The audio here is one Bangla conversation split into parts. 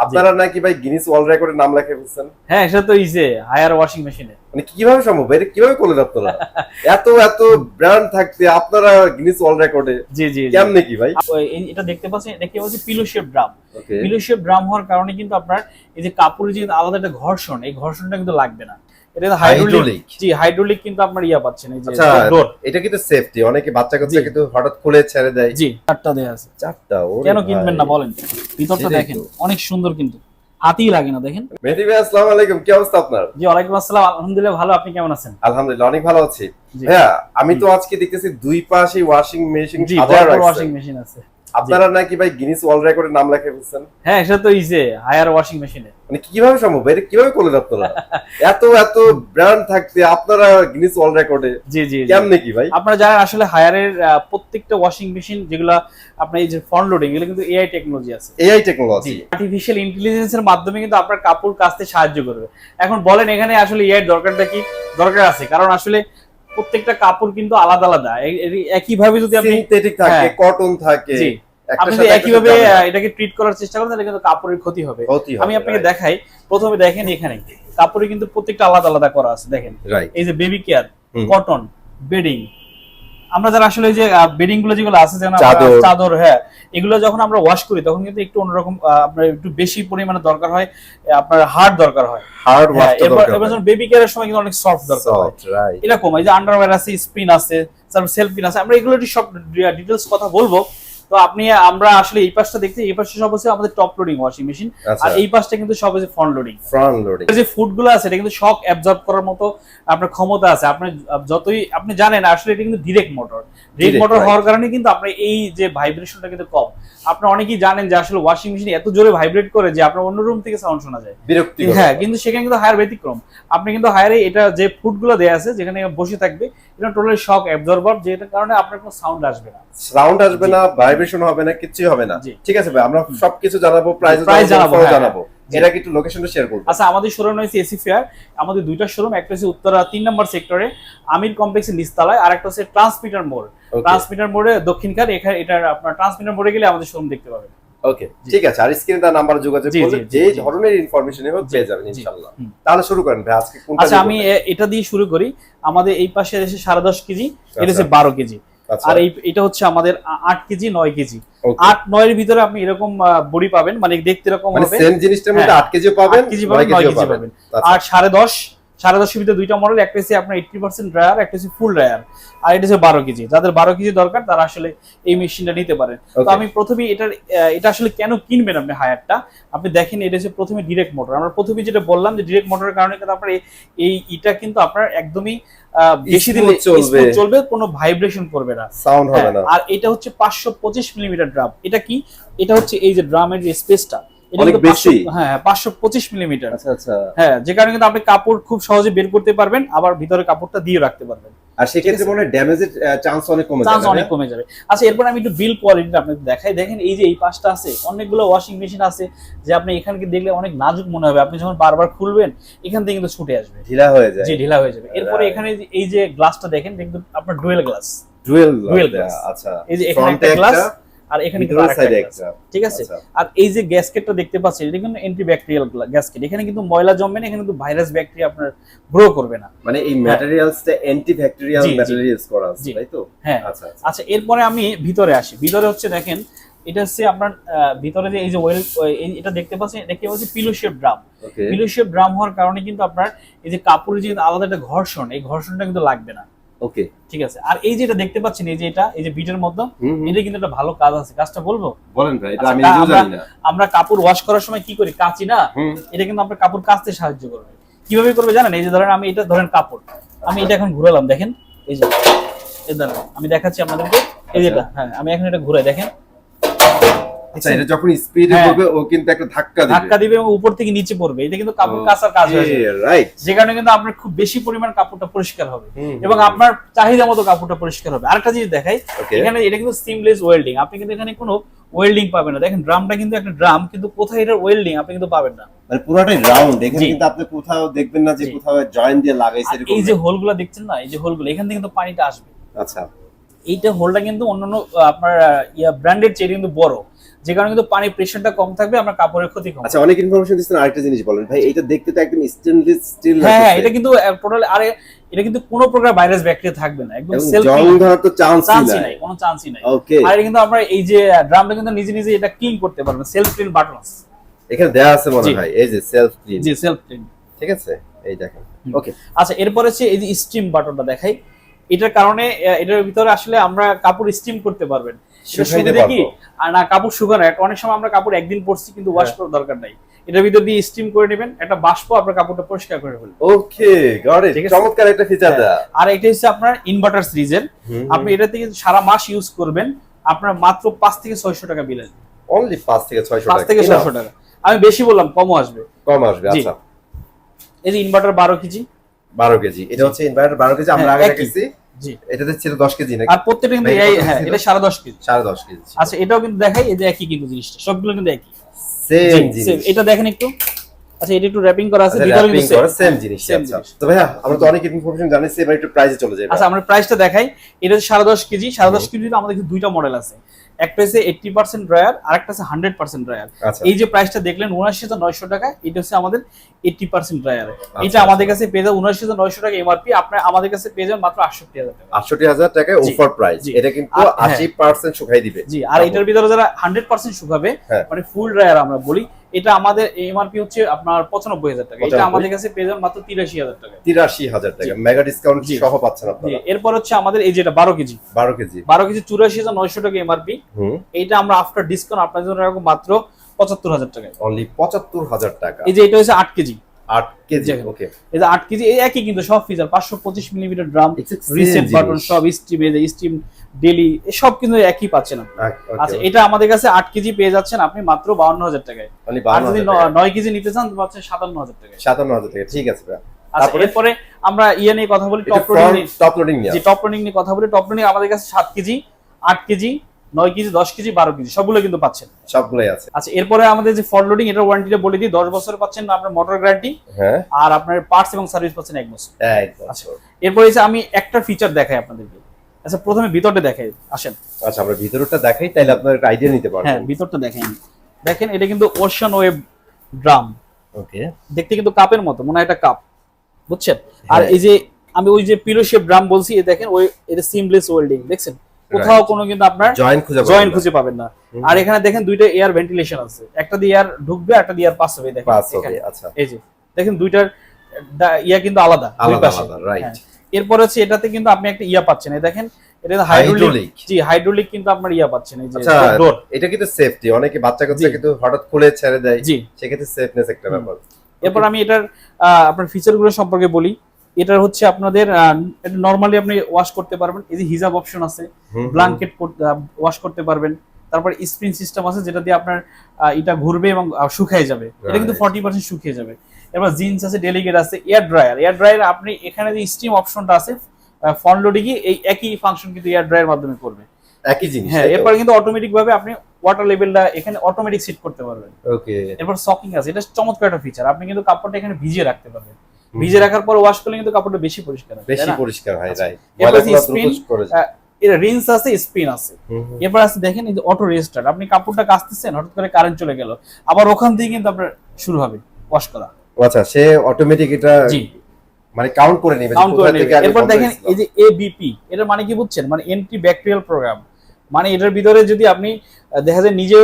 আপনারা নাকি ভাই গিনেস ওয়ার্ল্ড রেকর্ডের নাম লেখা ফেলছেন? হ্যাঁ, সেটা তো ইজে হায়ার ওয়াশিং মেশিনে। মানে কিভাবে সম্ভব? এটা কিভাবে করলেন আপনারা? এত এত ব্র্যান্ড থাকতে আপনারা গিনেস ওয়ার্ল্ড রেকর্ডে জি জি জি। কেমনে কি ভাই? এটা দেখতে পাচ্ছি পিলো শেপ ড্রাম। ওকে। পিলো শেপ ড্রাম হওয়ার কারণে কিন্তু আপনার এই যে কাপড়ের যে আলাদা একটা ঘর্ষণ, এই ঘর্ষণটা কিন্তু লাগবে না। এটা হাইড্রোলিক। জি, হাইড্রোলিক কিন্তু আপনার ইয়া পাচ্ছেন এই যে আচ্ছা, ডোর। এটা কিন্তু সেফটি। অনেকে বাচ্চা কাচ্চা কিন্তু হঠাৎ খুলে ছেড়ে দেয়। জি, চারটা দেয়া আছে। চারটা? ওরে কেন ভাই। কিনবেন না বলেন? ভিতরটা সেটাই দেখেন, তো। অনেক সুন্দর কিন্তু। হাতেই লাগে না দেখেন। মেহেদী ভাই, আসসালামু আলাইকুম। কি অবস্থা আপনার? জি, ওয়ালাইকুম আসসালাম। আলহামদুলিল্লাহ ভালো, আপনি কেমন আছেন? আলহামদুলিল্লাহ অনেক ভালো আছি। জি। ভাইয়া, আমি তো আজকে দেখতেছি দুই পাশে ওয়াশিং মেশিন জি, সাজায় বড় ওয়াশিং রাখছেন। মেশিন আছে। আপনারা নাকি ভাই গিনেস ওয়ার্ল্ড রেকর্ডের নাম লেখা ফেলছেন? হ্যাঁ, সেটা তো ইজে হায়ার ওয়াশিং মেশিনে। মানে কিভাবে সম্ভব? এটা কিভাবে করলেন আপনারা? এত এত ব্র্যান্ড থাকতে আপনারা গিনেস ওয়ার্ল্ড রেকর্ডে জি জি জি। কেমনে কি ভাই? আপনারা যারা আসলে হায়ারের প্রত্যেকটা ওয়াশিং মেশিন যেগুলো আপনার এই যে ফ্রন্ট লোডিং, এগুলো কিন্তু এআই টেকনোলজি আছে। AI technology. আর্টিফিশিয়াল ইন্টেলিজেন্সের মাধ্যমে কিন্তু আপনার কাপড় কাচতে সাহায্য করবে। এখন বলেন এখানে আসলে এআই দরকারটা কি? দরকার আছে, কারণ আসলে প্রত্যেকটা কাপড় কিন্তু আলাদা আলাদা। একই ভাবে যদি আপনি সিনথেটিক থাকে, কটন থাকে। জি, একটা আপনি সাথে যদি একটা একইভাবে যাবে না। এটাকে ট্রিট করার চেষ্টা করেন তাহলে কিন্তু কাপড়ের ক্ষতি হবে। ক্ষতি হবে, আমি আপনাকে right. দেখাই। প্রথমে দেখেন এখানে কাপড়ে কিন্তু প্রত্যেকটা আলাদা আলাদা করা আছে। দেখেন রাইট। এই যে baby care, hmm. Cotton, bedding. আমরা যারা আসলে এই যে বেডিং গুলো যেগুলো আছে, যেমন চাদর। চাদর, হ্যাঁ, এগুলো যখন আমরা ওয়াশ করি তখন কিন্তু একটু অন্যরকম আপনার একটু বেশি পরিমাণে দরকার হয়, আপনার হার্ড দরকার হয়। হার্ড হ্যাঁ, ওয়াশটা এবার দরকার। যখন বেবি কেয়ারের সময় কিন্তু অনেক সফট দরকার হয়। Soft, right. এরকম এই যে আন্ডারওয়্যার আছে, স্পিন আছে, তারপর সেলফ পিন আছে। আমরা এগুলো সব ডিটেলস কথা বলবো। তো আমরা আসলে এই পাশটা দেখতে, এই পাশে সব হচ্ছে আমাদের টপ লোডিং ওয়াশিং মেশিন, আচ্ছা। আর এই পাশটা কিন্তু সব হচ্ছে ফ্রন্ট লোডিং। Front loading. যে ফুড গুলো আছে এটা কিন্তু শক অ্যাবজর্ব করার মতো আপনার ক্ষমতা আছে। আপনি যতই আপনি জানেন আসলে এটা কিন্তু direct motor. Direct motor right. হওয়ার কারণে কিন্তু আপনার এই যে ভাইব্রেশনটা কিন্তু কম। আপনারা অনেকেই জানেন যে আসলে ওয়াশিং মেশিন এত জোরে ভাইব্রেট করে যে আপনার অন্য রুম থেকে সাউন্ড শোনা যায়। বিরক্তিকর। হ্যাঁ, কিন্তু সেখানে কিন্তু হায়ার ব্যতিক্রম। আপনি কিন্তু হায়ারে এটা যে ফুড গুলো দেয়া আছে যেখানে বসে থাকবে, এটা টোটালি শক অ্যাবজর্বার, যেটার কারণে আপনার কোনো সাউন্ড আসবে না। সাউন্ড আসবে না, ভাইব্রেশন হবে না, কিছু হবে না। জি। ঠিক আছে ভাই, আমরা সবকিছু জানাবো, প্রাইস জানাবো, হ্যাঁ, জানাবো। জি। এটা কি একটু লোকেশনটা শেয়ার করব? আচ্ছা, আমাদের শোরুম হচ্ছে এসি ফেয়ার। আমাদের দুইটা শোরুম, একটা হচ্ছে উত্তরা 3 নম্বর সেক্টরে আমির কমপ্লেক্সের নিচতলায়, আর একটা হচ্ছে ট্রান্সমিটার মোড়। Okay. ট্রান্সমিটার মোড়ে দক্ষিণকার, এখানে এটা আপনার ট্রান্সমিটার মোড়ে গেলে আমাদের শোরুম দেখতে পাবেন। ওকে, ঠিক আছে। আর স্ক্রিনে তার নাম্বার যোগাযোগ জি, করলে জি, যে জি। ধরনের ইনফরমেশনই হোক পেয়ে যাবেন জি। ইনশাআল্লাহ। হুম। তাহলে শুরু করেন ভাই, আজকে কোনটা আচ্ছা, দিয়ে আমি বলবেন? এটা দিয়ে শুরু করি। আমাদের এই পাশে এসে 10.5 কেজি, এটা হচ্ছে আচ্ছা। 12 কেজি। আচ্ছা। আর এটা হচ্ছে আমাদের 8 কেজি, 9 কেজি। Okay. 8-9 এর ভিতরে আপনি এরকম বডি পাবেন, মানে দেখতে এরকম মানে হবে। সেম জিনিসটার মধ্যে হ্যাঁ। 8 কেজি পাবেন, 8 কেজি 9 পাবেন, 9 কেজিও কেজি পাবেন। পাবেন। আচ্ছা। আর 10.5 এর ভিতরে দুইটা মডেল, একটা হচ্ছে আপনার 80% ড্রায়ার, একটা হচ্ছে ফুল ড্রায়ার, আর এটা হচ্ছে 12 কেজি। যাদের 12 কেজি দরকার তারা আসলে এই মেশিনটা নিতে পারেন। তো Okay. আমি প্রথমেই এটা আসলে কেন কিনবেন আপনি হায়ারটা, আপনি দেখেন এটা হচ্ছে প্রথমে ডিরেক্ট মোটর। আমরা প্রথমে যেটা বললাম যে ডিরেক্ট মোটরের কারণে কিন্তু আপনার এটা কিন্তু আপনার একদমই বেশি দিন চলবে, কোনো ভাইব্রেশন করবে না, সাউন্ড হবে হ্যাঁ। না। আর এটা হচ্ছে 525 মিলিমিটার ড্রাম। এটা কি? এটা হচ্ছে এই যে ড্রামের যে স্পেসটা, এটা অনেক কিন্তু বেশি। হ্যাঁ 525 মিলিমিটার। আচ্ছা আচ্ছা। হ্যাঁ, যে কারণে কিন্তু আপনি কাপড় খুব সহজে বের করতে পারবেন, আবার ভিতরে কাপড়টা দিয়ে রাখতে পারবেন। আর সেক্ষেত্রে মনে হয় ড্যামেজের চান্স অনেক কমে চান্স যাবে। অনেক কমে যাবে। আচ্ছা, এরপর আমি একটু বিল কোয়ালিটিটা আপনাদের দেখাই। দেখেন এই যে এই পাশটা আছে, অনেকগুলো ওয়াশিং মেশিন আছে যে আপনি এখানকে দেখলে অনেক নাজুক মনে হবে। আপনি যখন বারবার খুলবেন এখান থেকে কিন্তু ছুটে আসবে, ঢিলা হয়ে যায়। জি, ঢিলা হয়ে যাবে। এরপরে Right. এখানে এই যে গ্লাসটা দেখেন, কিন্তু আপনার ডুয়েল গ্লাস। Dual glass. আচ্ছা। এই যে এখানে একটা গ্লাস, আর এখানে কিন্তু ভিতরের আরেকটা সাইডে গ্লাস। একটা। ঠিক আছে। আচ্ছা। আর এই যে গ্যাসকেটটা দেখতে পাচ্ছেন, এটা কিন্তু অ্যান্টিব্যাকটেরিয়াল গ্যাসকেট। এখানে কিন্তু ময়লা জমবে না, এখানে কিন্তু ভাইরাস ব্যাকটেরিয়া আপনার গ্রো করবে না। মানে এই ম্যাটেরিয়ালসটা অ্যান্টিব্যাকটেরিয়াল জি, জি। ম্যাটেরিয়ালস করা আছে, জি। তাই তো? হ্যাঁ। আচ্ছা আচ্ছা। আচ্ছা, এরপরে আমি ভিতরে আসি। ভিতরে হচ্ছে দেখেন এটা হচ্ছে আপনার ভিতরে যে এই যে এটা দেখতে পাচ্ছেন, এটা কি হচ্ছে পিলো শেপ ড্রাম। ওকে। পিলো শেপ ড্রাম হওয়ার কারণে কিন্তু আপনার এই যে কাপড়ের যে আলাদা একটা ঘর্ষণ, এই ঘর্ষণটা কিন্তু লাগবে না। ওকে। ঠিক আছে। আর এই যে এটা দেখতে পাচ্ছেন, এই যে এই যে বিটের মধ্যে, হুম, হুম। এটা কিন্তু একটা ভালো কাজ আছে। কাজটা বলবো? বলেন ভাই, এটা আচ্ছা, আমি নিজেও জানি না। আমরা কাপড় ওয়াশ করার সময় কি করি? কাচি না? হুম। এটা কিন্তু আপনার কাপড় কাচতে সাহায্য করবে। কিভাবে করবে জানেন? এই যে ধরেন আমি এটা ধরেন কাপড়, আমি এটা এখন ঘুরালাম, দেখেন এই যে এই ধরেন আমি দেখাচ্ছি আপনাদেরকে। এই যে এটা, হ্যাঁ, আমি এখন এটা ঘুরাই, দেখেন। আচ্ছা, এটা যখন স্পিডে হ্যাঁ। করবে ও কিন্তু একটা ধাক্কা দিবে। ধাক্কা দিবে এবং উপর থেকে নিচে পড়বে। এটা কিন্তু কাপড় কাচার কাজ হয়ে যাবে, রাইট। যে কারণে কিন্তু আপনার খুব বেশি পরিমাণ কাপড়টা পরিষ্কার হবে হুম, এবং আপনার চাহিদা মতো কাপড়টা পরিষ্কার হবে। আরেকটা জিনিস দেখাই, Okay. এখানে এটা কিন্তু সিমলেস ওয়েল্ডিং। আপনি কিন্তু এখানে কোনো ওয়েল্ডিং পাবেন না। দেখেন ড্রামটা কিন্তু একটা ড্রাম, কিন্তু কোথায় এটার ওয়েল্ডিং আপনি কিন্তু পাবেন না। মানে পুরোটাই রাউন্ড, এখানে জি। কিন্তু আপনি কোথাও দেখবেন না যে জি। কোথাও জয়েন্ট দিয়ে লাগাইছে আর এরকম। এই যে হোলগুলো দেখছেন না, এই যে হোলগুলো, এখান থেকে কিন্তু পানিটা আসবে। আচ্ছা। এইটা হোলটা কিন্তু অন্যান্য আপনার ব্র্যান্ডের চেয়ে কিন্তু বড়, যে কারণে কিন্তু পানির প্রেশারটা কম থাকবে, আপনার কাপড়ের ক্ষতি কম। আচ্ছা, অনেক ইনফরমেশন দিচ্ছেন, আরেকটা জিনিস বলেন ভাই, এটা দেখতে তো একদম স্টেনলেস স্টিল হ্যাঁ হ্যাঁ, এটা কিন্তু টোটাল, আরে এটা কিন্তু কোনো প্রকার ভাইরাস ব্যাকটেরিয়া থাকবে না, একদম সেলফ জং ধরার তো চান্সই নাই, কোনো চান্সই নাই। ওকে। আর এটা কিন্তু আপনারা এই যে ড্রামটা কিন্তু নিজে নিজে এটা ক্লিন করতে পারবেন, সেলফ ক্লিন বাটন আছে এখানে দেয়া আছে মনে হয়, এই যে সেলফ ক্লিন। জি, সেলফ ক্লিন, ঠিক আছে, এই দেখেন। ওকে, আচ্ছা এরপরে হচ্ছে এই যে স্টিম বাটনটা দেখাই, এটার কারণে এটার ভিতরে আসলে আমরা কাপড় স্টিম করতে পারবেন। এটা শুকাইতে সুবিধা কি, পারবো। আর না কাপড় শুকানো, অনেক সময় আমরা কাপড় একদিন পরছি কিন্তু ওয়াশ করার দরকার নাই, এটার ভিতর দিয়ে স্টিম করে নেবেন, একটা বাষ্প আপনার কাপড়টা পরিষ্কার করে ফেলবে। ওকে, গট ইট, ঠিক আছে? চমৎকার একটা ফিচার দেয়া। আর এটা হচ্ছে আপনার ইনভার্টার সিরিজের, আপনি এটা থেকে সারা মাস ইউজ করবেন, আপনার মাত্র 5 থেকে 600 টাকা বিল আসবে। অনলি 5 থেকে 600 টাকা, 5 থেকে 600 টাকা, আমি বেশি বললাম, কমও আসবে, কম আসবে। জি। আচ্ছা, এই যে ইনভার্টার 12 কেজি, 12 কেজি, এটা হচ্ছে ইনভার্টার 12 কেজি, আমরা হ্যাঁ, আগে একই। রেখেছি, জি। এটাতে ছিল 10 কেজি নাকি? আর প্রত্যেকটা কিন্তু এটা কত হ্যাঁ, ছিল? এটা 10.5 কেজি। 10.5 কেজি। আচ্ছা এটাও কিন্তু দেখাই, এই যে একই কিন্তু জিনিসটা, সবগুলো কিন্তু একই, সেম জি, জিনিস। same। এটা দেখেন একটু, আচ্ছা এটা একটু র্যাপিং করা আছে, আচ্ছা, ভিতরে wrapping কিন্তু করা সেম জিনিস। same আচ্ছা, জিনিস। তো ভাইয়া আমরা তো অনেক ইনফরমেশন জানিছি, এবার একটু প্রাইসে চলে যাই। আচ্ছা আমরা প্রাইসটা দেখাই, এটা হচ্ছে 10.5 কেজি। 10.5 কেজিতে আমাদের কিন্তু দুইটা মডেল আছে, একটা হচ্ছে 80% ড্রায়ার, আর একটা হচ্ছে 100% ড্রায়ার। আচ্ছা, এই যে প্রাইসটা দেখলেন 79,900 টাকা, এটা হচ্ছে আমাদের 80% ড্রায়ার। এটা আচ্ছা। আমাদের কাছে পেয়ে যাবেন 79,900 টাকা এমআরপি, আপনার আমাদের কাছে পেয়ে যাবেন মাত্র 68,000 টাকা। 68,000 টাকায় জি, অফার প্রাইস। জি। এটা কিন্তু আর হ্যাঁ। 80% শুকাই দিবে। জি, আর এটার ভিতরে যারা 100% শুকাবে, হ্যাঁ। মানে ফুল ড্রায়ার আমরা বলি, এটা আমাদের এমআরপি হচ্ছে আপনার 95,000 টাকা, এটা 95,000 আমাদের কাছে পেয়ে যাবেন মাত্র 83,000 টাকা। 83,000 টাকা জি। মেগা ডিসকাউন্ট জি। সহ পাচ্ছেন জি, আপনারা। এরপর হচ্ছে আমাদের এই যেটা 12 কেজি, 12 কেজি 84,900 টাকা এমআরপি, এইটা আমরা আফটার ডিসকাউন্ট আপনাদের জন্য রাখবো মাত্র 75,000 টাকায়। অনলি 75,000 টাকা। এই যে এটা হচ্ছে 8 কেজি, 8 কেজি, দেখেন। ওকে। এই যে 8 কেজি, এই একই কিন্তু সব feature, 525 millimetre drum, Exact same reset জিনিস। বাটন, সব স্টিম, এই যে স্টিম ডেলি, সব কিন্তু একই পাচ্ছেন আপনি। আচ্ছা এটা আমাদের কাছে 8 কেজি পেয়ে যাচ্ছেন আপনি মাত্র 52,000 টাকায়, অনলি আর যদি 52,000 9 কেজি নিতে চান পাচ্ছেন 57,000 টাকায়। 57,000 টাকা, ঠিক আছে ভাই। আচ্ছা এরপরে আমরা নিয়ে কথা বলি, এটা টপ লোডিং। টপ লোডিং নিয়ে। যে টপ লোডিং নিয়ে কথা বলি, টপ লোডিং আমাদের কাছে 7 KG, 8 KG, 9 KG, 10 KG, 12 KG সবগুলো কিন্তু পাচ্ছেন, সবগুলাই আছে। আচ্ছা এরপরে আমাদের যে ফর লোডিং, এটার ওয়ারেন্টিটা বলে দিই, 10 বছর পাচ্ছেন আপনার মোটর গ্যারান্টি, হ্যাঁ, আর আপনার পার্টস এবং সার্ভিস পাচ্ছেন 1 বছর। একদম। আচ্ছা এরপরে এসে আমি একটা ফিচার দেখাই আপনাদেরকে। আচ্ছা প্রথমে ভিতরটা দেখাই, আসেন। আচ্ছা আমরা ভিতরটা দেখাই, তাইলে আপনারা একটা আইডিয়া নিতে পারবেন। হ্যাঁ ভিতরটা দেখেন, দেখেন এটা কিন্তু ওশান ওয়েভ ড্রাম, ওকে। দেখতে কিন্তু কাপের মতো, মনে হয় একটা কাপ, বুঝছেন? আর হ্যাঁ। এই যে আমি ওই যে পিলো শেপ ড্রাম বলছি, এই দেখেন ওই এটা সিমলেস ওয়েল্ডিং, দেখছেন কোথাও কোনো কিন্তু আপনার জয়েন্ট খুঁজে পাবেন না। আর এখানে দেখেন দুইটা এয়ার ভেন্টিলেশন আছে, একটা দিয়ে এয়ার ঢুকবে, একটা দিয়ে এয়ার পাস হবে, দেখেন পাস হবে। এখানে। আচ্ছা, এই যে দেখেন দুইটার কিন্তু আলাদা, দুই আলাদা পাশে। আলাদা, রাইট। হ্যাঁ। এরপর হচ্ছে এটাতে কিন্তু আপনি একটা পাচ্ছেন, এই দেখেন এটা হাইড্রোলিক। হাইড্রোলিক। জি, হাইড্রোলিক কিন্তু আপনার পাচ্ছেন, এই যে আচ্ছা, ডোর। এটা কিন্তু সেফটি, অনেকে বাচ্চা কাচ্চা জি। কিন্তু হঠাৎ খুলে ছেড়ে দেয়, জি। সেক্ষেত্রে সেফনেস একটা ব্যাপার। এরপর আমি এটার আপনার ফিচারগুলো সম্পর্কে বলি। এটার হচ্ছে আপনাদের এটা নরমালি আপনি ওয়াশ করতে পারবেন, এই যে হিজাব অপশন আছে, ব্ল্যাঙ্কেট ওয়াশ করতে পারবেন, তারপর স্প্রিং সিস্টেম আছে যেটা দিয়ে আপনার এটা ঘুরবে এবং শুকিয়ে যাবে, এটা কিন্তু 40% শুকিয়ে যাবে। এরপর জিন্স আছে, ডেলিগেট আছে, এয়ার ড্রায়ার আপনি এখানে যে স্টিম অপশনটা আছে ফ্রন্ট লোডিং, এই একই ফাংশন কিন্তু এয়ার ড্রায়ার মাধ্যমে করবে, একই জিনিস। হ্যাঁ। এরপর কিন্তু অটোমেটিক ভাবে আপনি ওয়াটার লেভেলটা এখানে অটোমেটিক সেট করতে পারবেন, ওকে। এরপর সকিং আছে, এটা চমৎকার একটা ফিচার, আপনি কিন্তু কাপড়টা এখানে ভিজিয়ে রাখতে পারবেন, ভিজিয়ে রাখার পর ওয়াশ করলে কিন্তু কাপড়টা বেশি পরিষ্কার হয়, বেশি তাই না? পরিষ্কার হয়, রাইট। এরপর ময়লা স্পিন, দ্রুত করে যায়। এর রিন্স আছে, স্পিন আছে। এরপর আছে দেখেন এই যে অটো রেজিস্টার, আপনি কাপড়টা কাচতেছেন, হঠাৎ করে কারেন্ট চলে গেল, আবার ওখান থেকে কিন্তু আপনার শুরু হবে ওয়াশ করা। আচ্ছা, সে অটোমেটিক এটা জি, মানে কাউন্ট করে নেবে, কাউন্ট করে কোথা নেবে। থেকে আগে এরপর বন্ধ দেখেন হয়েছিল। এই যে এবিপি, এটার মানে কি বুঝছেন? মানে অ্যান্টি ব্যাকটেরিয়াল প্রোগ্রাম, মানে এটার ভিতরে যদি আপনি দেখা যায় নিজে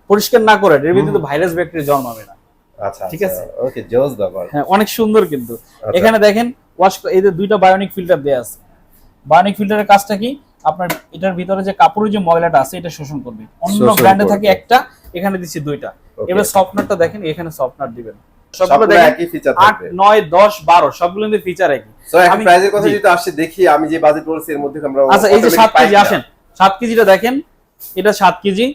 পরিষ্কার না করেন, এর ভিতরে ভাইরাস ব্যাকটেরিয়া জন্মাবে না। আচ্ছা, ঠিক আছে? ওকে, জোস ব্যাপার। হ্যাঁ, অনেক সুন্দর কিন্তু। আচ্ছা। এখানে দেখেন ওয়াশ, এই যে দুইটা বায়োনিক ফিল্টার দেয়া আছে। বায়োনিক ফিল্টারের কাজটা কি? আপনার এটার ভিতরে যে কাপড়ের যে ময়লাটা আছে এটা শোষণ করবে। অন্য শোষণ ব্র্যান্ডে করবে। থাকে একটা, এখানে দিচ্ছি দুইটা। Okay. এবার সফটনারটা দেখেন, এখানে সফটনার দিবেন। সবগুলো সবগুলো দেখেন একই ফিচার 8, থাকবে। 9, 10, 12 সবগুলো কিন্তু ফিচার একই। সো এখন আমি- প্রাইসের কথা জি। যেটা আসছে, দেখি আমি যে বাজেট বলছি এর মধ্যে আমরা আচ্ছা এই যে automatic 7 পাই কেজি, কিনা। আসেন 7 কেজিটা দেখেন, এটা 7 কেজি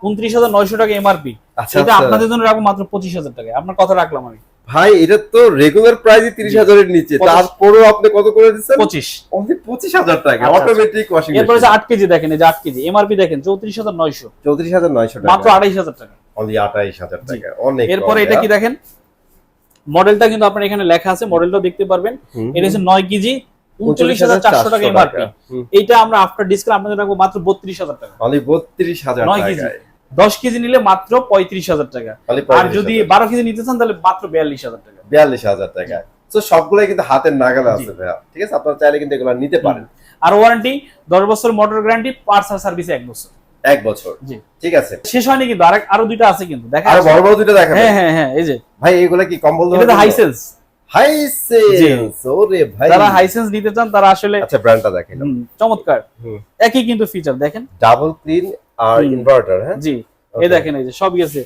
29,900 টাকা এমআরপি, আচ্ছা, এটা আচ্ছা। আপনাদের জন্য রাখবো মাত্র 25,000 টাকা। আপনার কথা রাখলাম আমি, ভাই এটা তো রেগুলার প্রাইসই 30,000 এর নিচে, 25 তারপরেও আপনি কত করে দিচ্ছেন? 25। অনলি 25,000 টাকা আচ্ছা, অটোমেটিক ওয়াশিং এরপরে যে মেশিন। 8 কেজি দেখেন, এই যে 8 কেজি এমআরপি দেখেন 34,900, 34,900 মাত্র টাকা, 28,000 টাকা। অনলি 28,000 টাকা, অনেক। এরপরে এটা কি দেখেন, মডেলটা কিন্তু আপনার এখানে লেখা আছে, মডেলটাও দেখতে পারবেন। এটা হচ্ছে 9 কেজি 39,400 টাকা এমআরপি। হুম। এইটা আমরা আফটার ডিসকাউন্ট আপনাদের রাখবো মাত্র 32,000 টাকা। অনলি 32,000 9 কেজি টাকায় 10 কেজি নিলে মাত্র 35,000 টাকা। অনলি আর যদি 12 কেজি নিতে চান তাহলে মাত্র 42,000 টাকা। 42,000 টাকায়। তো সবগুলাই কিন্তু হাতের নাগালে আছে ভাইয়া, ঠিক আছে? আপনারা চাইলে কিন্তু এগুলো নিতে পারেন। আর ওয়ারেন্টি 10 বছর মোটর গ্যারান্টি, পার্টস আর সার্ভিসে 1 বছর। 1 বছর, জি ঠিক আছে। শেষ হয়নি কিন্তু, আরো দুইটা আছে কিন্তু দেখা। আর বড় বড় দুটো দেখাবেন? হ্যাঁ হ্যাঁ হ্যাঁ, এই যে ভাই এগুলা কি কম্বল এটা তো হাইসেন্স। হাইসেন্স, ওরে ভাই যারা হাইসেন্স নিতে চান তারা আসলে আচ্ছা ব্র্যান্ডটা দেখেন। চমৎকার, হুম। একই কিন্তু ফিচার দেখেন। ডাবল ক্লিন আর ইনভার্টার, হ্যাঁ জি এই Okay. দেখেন, এই যে সবই আছে,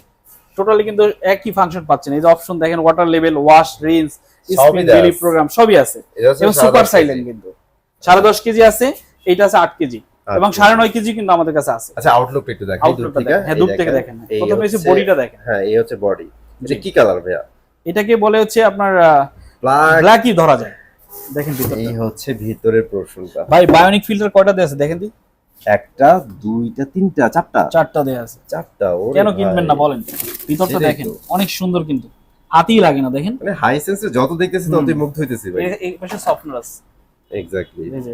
টোটালি কিন্তু একই ফাংশন পাচ্ছেন। এই যে অপশন দেখেন, water level, wash, rinse, spin, দেয়া ডেইলি আছে। প্রোগ্রাম সবই আছে। এটা হচ্ছে এবং 10.5 সুপার কেজি। সাইলেন্ট কিন্তু 10.5 কেজি আছে, এইটা আছে 8 কেজি এবং 9.5 কেজি কিন্তু আমাদের কাছে আছে। আচ্ছা আউটলুকটা একটু দেখেন দূর আউটলুকটা থেকে। দেখেন, হ্যাঁ এই দূর থেকে দেখেন। এই প্রথমে হচ্ছে হচ্ছে- বডিটা দেখেন। হ্যাঁ এই হচ্ছে বডি। এটা কি কালার ভাইয়া? এটাকে বলে হচ্ছে আপনার ব্ল্যাক। ব্ল্যাকই ধরা যায়। দেখেন এই ভিতরটা হচ্ছে ভিতরের পোরশনটা। ভাই, বায়োনিক ফিল্টার কয়টা দেয়া আছে দেখেন দি? একটা, দুইটা, তিনটা, চারটা, 4টা দেয়া আছে। চারটা। ওরে কেন ভাই। কিনবেন না বলেন? ভিতরটা সেটাই দেখেন তো। অনেক সুন্দর, কিন্তু হাতেই লাগে না দেখেন। মানে হাইসেন্সে যত দেখতেছি ততই মুগ্ধ হইতেছি ভাই। এই পাশে সফটওয়্যার আছে, এক্স্যাক্টলি। এই যে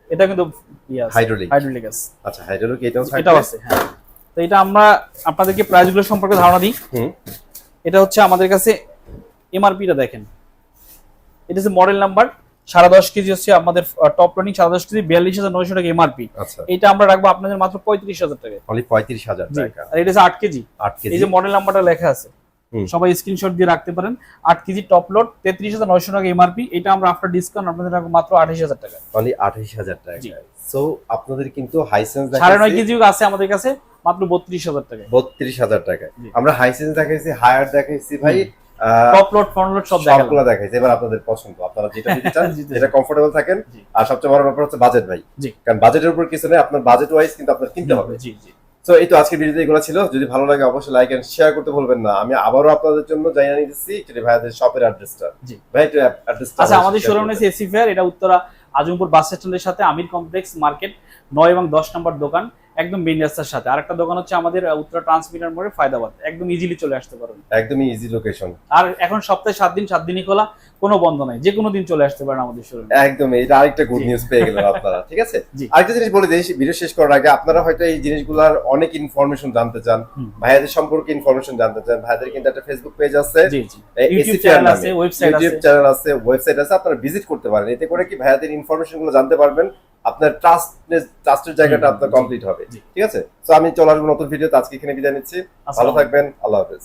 এটা কিন্তু ইয়ে আছে, Hydraulic। হাইড্রোলিক আছে। আচ্ছা হাইড্রোলিক এটাও এটাও আছে, হ্যাঁ। তো এটা আমরা আপনাদেরকে প্রাইসগুলো সম্পর্কে ধারণা দিই। হুম। এটা হচ্ছে আমাদের কাছে এমআরপিটা দেখেন, এটা হচ্ছে মডেল নাম্বার 10.5 কেজি হচ্ছে আমাদের টপ রানিং 10.5 কেজি 42,900 টাকা এমআরপি। আচ্ছা এটা আমরা রাখবো আপনাদের মাত্র 35,000 টাকায়। অনলি 35,000 জি। টাকা। আর এটা হচ্ছে 8 কেজি, 8 কেজি। এই যে মডেল নাম্বারটা লেখা আছে, হুম। সবাই স্ক্রিনশট দিয়ে রাখতে পারেন। 8 কেজি টপ লোড 33,900 টাকা এমআরপি। এটা আমরা আফটার ডিসকাউন্ট আপনাদের রাখবো মাত্র 28,000 টাকা। অনলি 28,000 টাকা। জি। সো আপনাদের কিন্তু হাইসেন্স 9.5 কেজি আছে আমাদের কাছে মাত্র 32,000 টাকায়। 32,000 টাকায়। জি। আমরা হাইসেন্স দেখাইছি, হায়ার দেখাইছি ভাই, টপ লোড, ফ্রন্ট লোড সব দেখালাম। সবগুলো দেখাইছি। এবার আপনাদের পছন্দ, আপনারা যেটা নিতে চান, জি, জি। যেটা কমফোর্টেবল থাকেন। জি। আর সবচেয়ে বড় ব্যাপার হচ্ছে বাজেট ভাই। জি। কারণ বাজেটের উপর কিছু নেই, আপনার বাজেট ওয়াইজ কিন্তু আপনার কিনতে হবে। জি জি। সো এই তো আজকের ভিডিওতে এগুলো ছিল। যদি ভালো লাগে অবশ্যই লাইক এন্ড শেয়ার করতে ভুলবেন না। আমি আবারও আপনাদের জন্য জানিয়ে নিতেছি একটু ভাইয়াদের শপের অ্যাড্রেসটা। জি। ভাই একটু অ্যাড্রেসটা। আচ্ছা, আমাদের শোরুম আছে এসি ফেয়ার, এটা উত্তরা আজমপুর বাস স্ট্যান্ডের সাথে আমির কমপ্লেক্স মার্কেট 9 এবং 10 নম্বর দোকান, একদম মেইন রাস্তার সাথে। আরেকটা দোকান হচ্ছে আমাদের উত্তরা ট্রান্সমিটার মোড়ে ফায়দাবাদ, একদম ইজিলি চলে আসতে পারবেন। একদমই ইজি লোকেশন। আর এখন সপ্তাহে 7 দিন 7 দিনই খোলা, কোনো বন্ধ নাই, যে কোনো দিন চলে আসতে পারেন আমাদের শোরুমে। একদমই, এটা আরেকটা গুড জি। নিউজ পেয়ে গেলেন আপনারা, ঠিক আছে? জি। আরেকটা জিনিস বলে দিই ভিডিও শেষ করার আগে, আপনারা হয়তো এই জিনিসগুলোর অনেক ইনফরমেশন জানতে চান, হুম। ভাইয়াদের সম্পর্কে ইনফরমেশন জানতে চান। ভাইয়াদের কিন্তু একটা ফেসবুক পেজ আছে, জি জি, AC ইউটিউব Fair চ্যানেল নামে। আছে, ওয়েবসাইট ইউটিউব আছে। চ্যানেল আছে, ওয়েবসাইট আছে, আপনারা ভিজিট করতে পারেন। এতে করে কি ভাইয়াদের ইনফরমেশন গুলো জানতে পারবেন, আপনার ট্রাস্টের জায়গাটা হুম, আপনার জি। কমপ্লিট হবে, জি। ঠিক আছে? তো আমি চলে আসবো নতুন ভিডিওতে। আজকে এখানে বিদায় নিচ্ছি, ভালো আসসালামু থাকবেন, আল্লাহ হাফেজ।